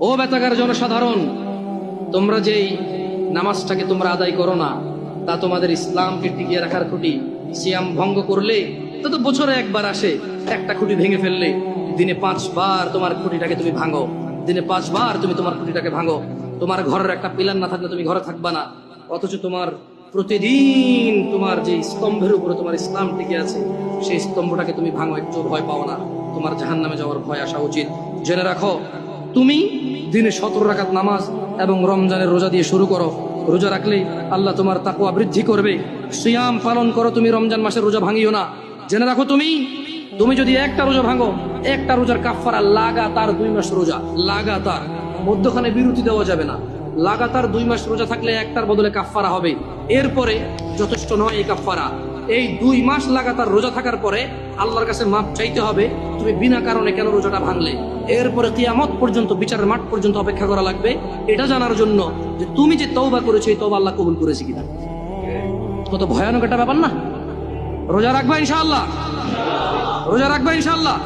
ও বেতাগার জনসাধারণ, তোমরা যেই নামাজটাকে তোমরা আদায় করো না, তা তোমাদের ইসলামকে টিকিয়ে রাখার খুঁটি। সিয়াম ভঙ্গ করলে তো বছরে একবার আসে, একটা খুঁটি ভেঙে ফেললে দিনে 5 বার তোমার খুঁটিটাকে তুমি ভাঙো, দিনে 5 বার তুমি তোমার খুঁটিটাকে ভাঙো। তোমার ঘরের একটা পিলার না থাকলে তুমি ঘরে থাকবা না, অথচ তোমার প্রতিদিন তোমার যে স্তম্ভের উপরে তোমার ইসলাম টিকে আছে, সেই স্তম্ভটাকে তুমি ভাঙো, একটু ভয় পাও না, তোমার জাহান্নামে যাওয়ার ভয় আসা উচিত। জেনে রাখো, তুমি দিনে 17 রাকাত নামাজ এবং রমজানের রোজা দিয়ে শুরু করো। রোজা রাখলে আল্লাহ তোমার তাকওয়া বৃদ্ধি করবে। সিয়াম পালন করো, তুমি রমজান মাসের রোজা ভাঙিও না। জেনে রাখো, তুমি যদি একটা রোজা ভাঙো, একটা রোজার কাফারা লাগাতার 2 মাস রোজা, লাগাতার, মধ্যখানে বিরতি দেওয়া যাবে না। লাগাতার 2 মাস রোজা থাকলে একটার বদলে কাফারা হবে। এরপরে যথেষ্ট নয় এই কাফারা, এই 2 মাস লাগাতার রোজা থাকার পরে আল্লাহর কাছে মাপ চাইতে হবে তুমি বিনা কারণে কেন রোজাটা ভাঙলে। এরপরে কিয়ামত পর্যন্ত, বিচারের মাঠ পর্যন্ত অপেক্ষা করা লাগবে এটা জানার জন্য যে তুমি যে তওবা করেছো এই তওবা আল্লাহ কবুল করেছে কিনা। কত ভয়ানক একটা ব্যাপার না? রোজা রাখবা ইনশাআল্লাহ, রোজা রাখবা ইনশাআল্লাহ।